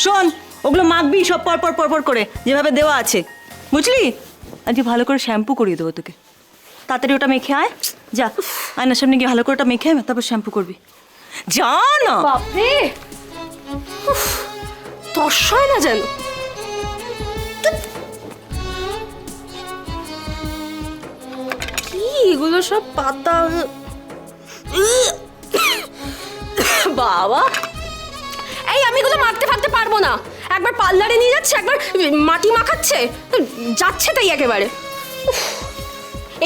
শোন, ওগুলো মাখবি সব পর পর পর পর করে, যেভাবে দেওয়া আছে, বুঝলি? আজকে ভালো করে শ্যাম্পু করিয়ে দেবো তোকে। তাড়াতাড়ি ওটা মেখে আয়, যা আয়নার সামনে গিয়ে ভালো করে ওটা মেখে আয়, তারপর শ্যাম্পু করবি। যা না। বাপরে, তর্স হয় না যেন। কি এগুলো সব পাতা? বাবা, এই আমি এগুলো মাখতে ফাকতে পারবো না। একবার পার্লারে নিয়ে যাচ্ছে, একবার মাটি মাখাচ্ছে, যাচ্ছে তাই একেবারে।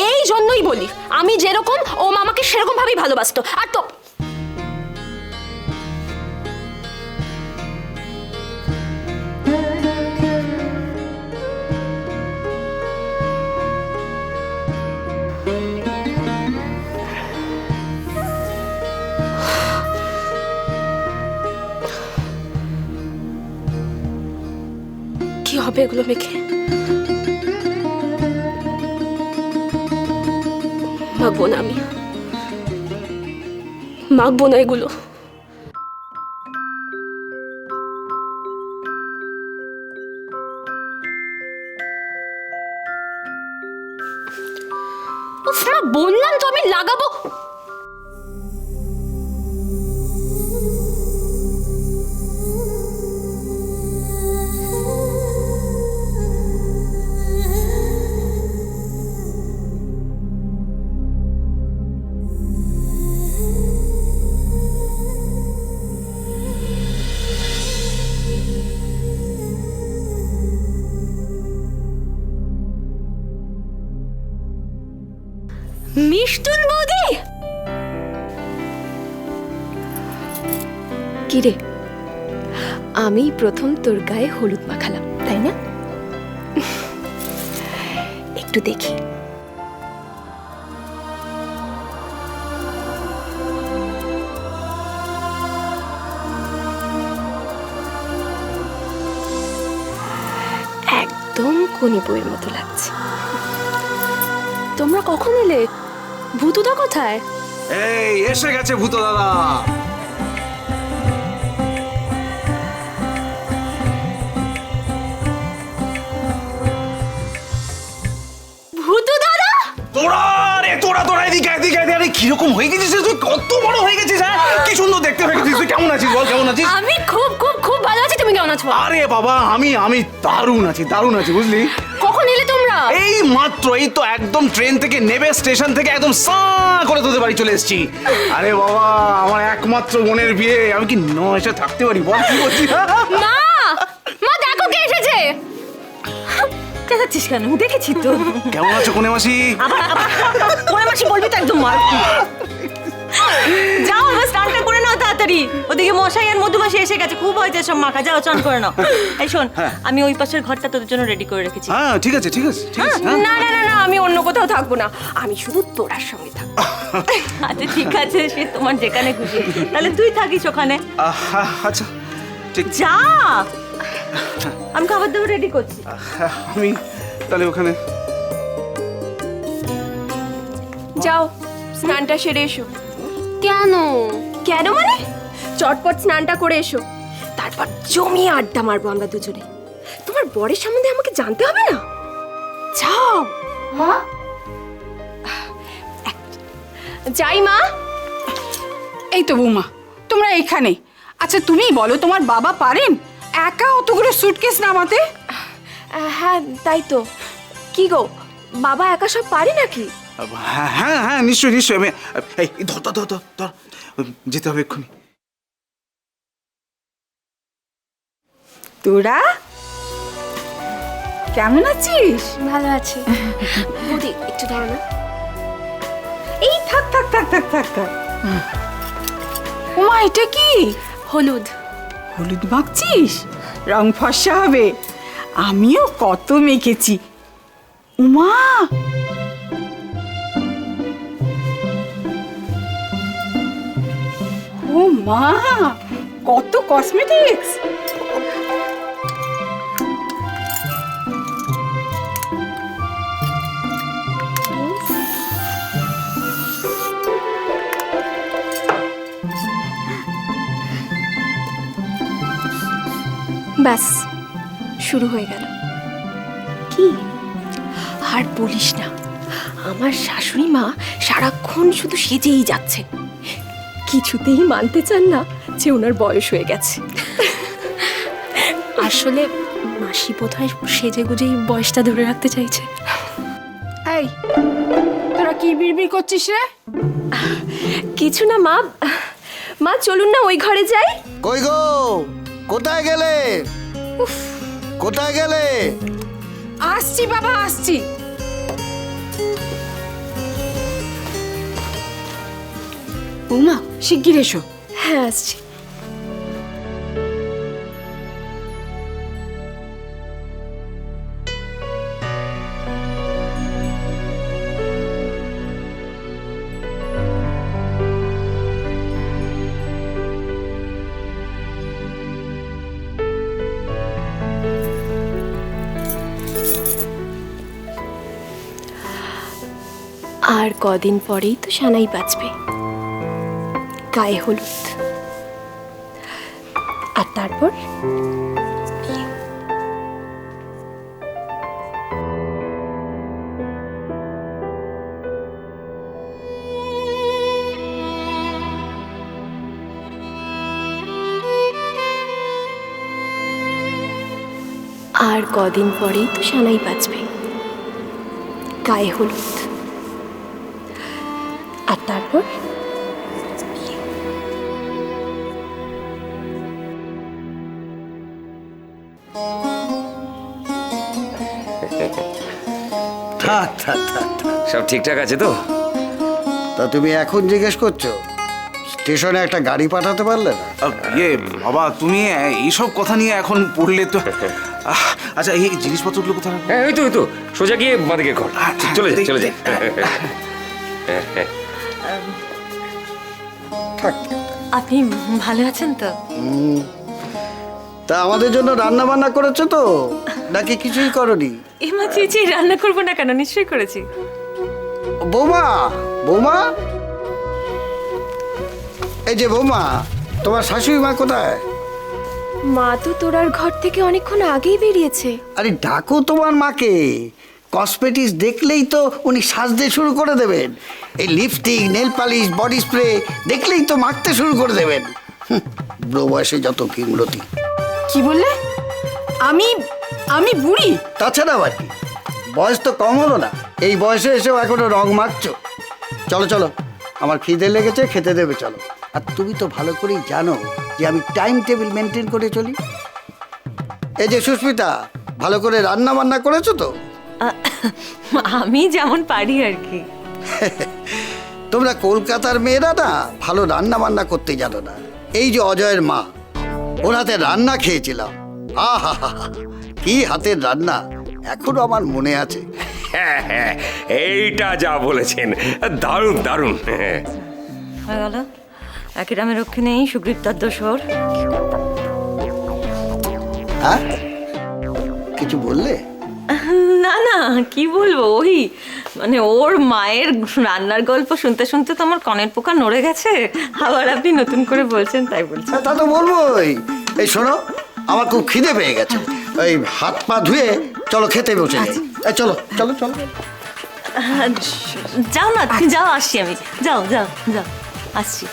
এই জন্যই বলি, আমি যেরকম ও মামাকে সেরকম ভাবেই ভালোবাসতো। আর তো কি হবে এগুলো মেখে? মাখবো না, আমি মাখবো না এগুলো। উফ মা, বললাম তো আমি লাগাবো। মিষ্টুন বৌদি, কিরে আমি প্রথম তোর গায়ে হলুদ মাখালাম, তাই না? একটু দেখি। একদম কোনি বইয়ের মতো লাগছে। তোমরা কখন এলে? ভূতুদা কোথায়? এই এসে গেছে ভূত দাদা। ভূতু দাদা, তোরা রে তোরা তোরা এদিকে এদিকে এদিকে। আরে কিরকম হয়ে গেছিস তুই? কত বড় হয়ে গেছিস? হ্যাঁ, কি সুন্দর দেখতে হয়ে গেছিস তুই। কেমন আছিস বল, কেমন আছিস? আমি খুব খুব খুব ভালো আছি। তুমি কেমন আছো? আরে বাবা, আমি দারুণ আছি, দারুণ আছি, বুঝলি? কখন এলে তোমরা? এই মাত্র, এই তো একদম ট্রেন থেকে নেবে, স্টেশন থেকে একদম সা করে তোদের বাড়ি চলে এসেছি। আরে বাবা, আমার একমাত্র বোনের বিয়ে, আমি কি এসে থাকতে পারি বল? কি বলছিস? মা, মা দেখো কে এসেছে। চেঁচাচ্ছিস কেন? দেখেছি তো। কেমন আছো কোনে মাসি? কোনে মাসি বলবি তো একদম মার। যাও, এবার স্নানটা করে নাও তাড়াতাড়ি। ওদিকে মশাই আর মধুমাসি এসে গেছে, খুব হয়েছে সব মাখা। যাও চান করে নাও। এই শোন, আমি ওই পাশের ঘরটা তোদের জন্য রেডি করে রেখেছি। হ্যাঁ ঠিক আছে, ঠিক আছে, ঠিক আছে। হ্যাঁ। না না না না, আমি অন্য কোথাও থাকবো না, আমি শুধু তোরার সঙ্গে থাকবো। আচ্ছা ঠিক আছে, সে তোমার যেখানে খুশি। তাহলে তুই থাকিস ওখানে। আচ্ছা ঠিক। যা, আমি খাবার দাবার রেডি করছি। আমি তাহলে ওখানে। যাও, স্নানটা সেরে এসো। কেন? কেন মানে? চটপট স্নানটা করে এসো, তারপর জমিয়ে আড্ডা মারবো আমরা দুজনে। তোমার বরের সম্বন্ধে আমাকে জানতে হবে না? যাও মা। যাই মা। এই তো বৌমা, তোমরা এইখানে। আচ্ছা তুমিই বলো, তোমার বাবা পারেন একা অতগুলো সুটকেস নামাতে? হ্যাঁ তাই তো। কি গো, বাবা একা সব পারে নাকি? হ্যাঁ হ্যাঁ হ্যাঁ, নিশ্চয়ই নিশ্চয়ই। আমি এই ধর ধর ধর ধর ধর, যেতে হবে এক্ষুনি। তোরা কেমন আছিস? ভালো আছি। বৌদি একটু ধরো না। এই থাক থাক থাক থাক থাক থাক। ওমা, এটা কি? হলুদ। হলুদ মাখছিস? রং ফর্সা হবে। আমিও কত মেখেছি। উমা, ও মা, কত কসমেটিক্স। ব্যাস শুরু হয়ে গেল। কি আর বলিস না, আমার শাশুড়ি মা সারাক্ষণ শুধু সেজেই যাচ্ছে, কিছুতেই মানতে চান না যে ওনার বয়স হয়ে গেছে। আসলে মাসি বোধহয় সেজে গুজেই বয়সটা ধরে রাখতে চাইছে। এই তোরা কি বিড়বিড় করছিস রে? কিছু না মা, মা চলুন না ওই ঘরে যাই। কই গো, কোথায় গেলে? কোথায় গেলে? আসছি বাবা, আসছি। বৌমা শিগগির এসো। হ্যাঁ আসছি। আর কদিন পরেই তো সানাই বাজবে, গায়ে হলুদ, আর তারপর বিয়ে। আর কদিন পরেই তো সানাই বাজবে, গায়ে হলুদ, আর তারপর বিয়ে। থাক থাক থাক থাক। সব ঠিকঠাক আছে তো? তা তুমি এখন জিজ্ঞেস করছো? স্টেশনে একটা গাড়ি পাঠাতে পারলে না? ইয়ে বাবা, তুমি এইসব কথা নিয়ে এখন পড়লে তো আচ্ছা, এই জিনিসপত্রগুলো কোথায় রাখবো? হ্যাঁ, ওই তো ওই তো সোজা গিয়ে বাঁদিকে ঘর। চলে যাই চলে যাই। থাক। আপনি ভালো আছেন তো? তা আমাদের জন্য রান্না বান্না করেছো তো, নাকি কিছুই করনি? এমা চেয়েছি রান্না করবো না কেন, নিশ্চয়ই করেছি। বৌমা, বৌমা, এই যে বৌমা, তোমার শাশুড়ি মা কোথায়? মা তো তোরার ঘর থেকে অনেকক্ষণ আগেই বেরিয়েছে। আরে ডাকো তোমার মাকে। কসমেটিক্স দেখলেই তো উনি সাজতে শুরু করে দেবেন। এই lipstick, nail polish, body spray দেখলেই তো মাখতে শুরু করে দেবেন। বুড়ো বয়সে যত কিংরতি। কি বললে? আমি আমি বুড়ি? তাছাড়া আবার কি, বয়স তো কম হলো না, এই বয়সে এসেও এখনো রং মাখছো। চলো চলো, আমার খিদে লেগেছে, খেতে দেবে, চলো। আর তুমি তো ভালো করেই জানো যে আমি টাইম টেবিল মেনটেন করে চলি। এই যে সুস্মিতা, ভালো করে রান্না বান্না করেছো তো? আমি যেমন পারি আর কি। তোমরা কলকাতার মেয়েরা না ভালো রান্না বান্না করতে জানো না। এই যে অজয়ের মা, ওর হাতে রান্না খেয়েছিলাম, আহা হা হা, কি হাতের রান্না, এখনো আমার মনে আছে। হ্যাঁ হ্যাঁ, এইটা যা বলেছেন, দারুণ দারুণ। হয়ে গেল, একই রামের রক্ষী নেই, সুগ্রীব তার দোসর। হ্যাঁ, কিছু বললে? না না, কি বলবো, ওই মানে ওর মায়ের রান্নার গল্প শুনতে শুনতে তো আমার কনের পোকা নড়ে গেছে। আবার আপনি নতুন করে বলছেন, তাই বলছেন। তা তো বলবোই। এই শোনো, আমার খুব খিদে পেয়ে গেছে, ওই হাত পা ধুয়ে চলো খেতে বসে যাই। এই চলো চলো চলো। যাও না, তুমি যাও, আসছি আমি। যাও যাও যাও, আসছি।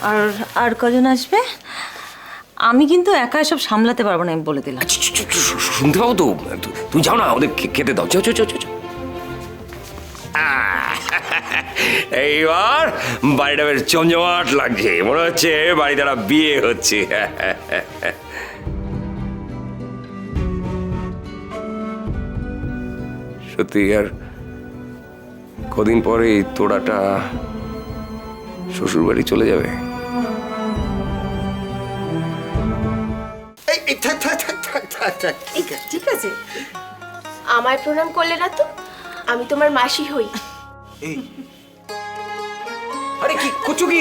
আর আর কজন আসবে? আমি কিন্তু একা সব সামলাতে পারবো না, আমি বলে দিলাম। শুনতে পাবো তো, তুমি যাও না, ওদের খেতে দাও। চো চো চো চো। এইবার বাড়িটা বেশ জমজমাট লাগছে, মনে হচ্ছে বাড়িতে একটা বিয়ে হচ্ছে। সত্যি, আর কদিন পরে এই তোড়াটা শ্বশুর বাড়ি চলে যাবে। এই থাক থাক থাক থাক থাক থাক, ঠিক আছে ঠিক আছে, আমায় প্রণাম করলে না তো, আমি তোমার মাসি হই। আরে কি করছো কি,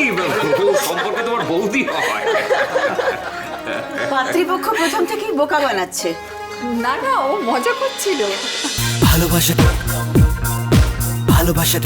সম্পর্কে তোমার বৌদি হয়। পাত্রীপক্ষ প্রথম থেকেই বোকা বানাচ্ছে। না না, ও মজা করছিল। ভালোবাসা ভালোবাসা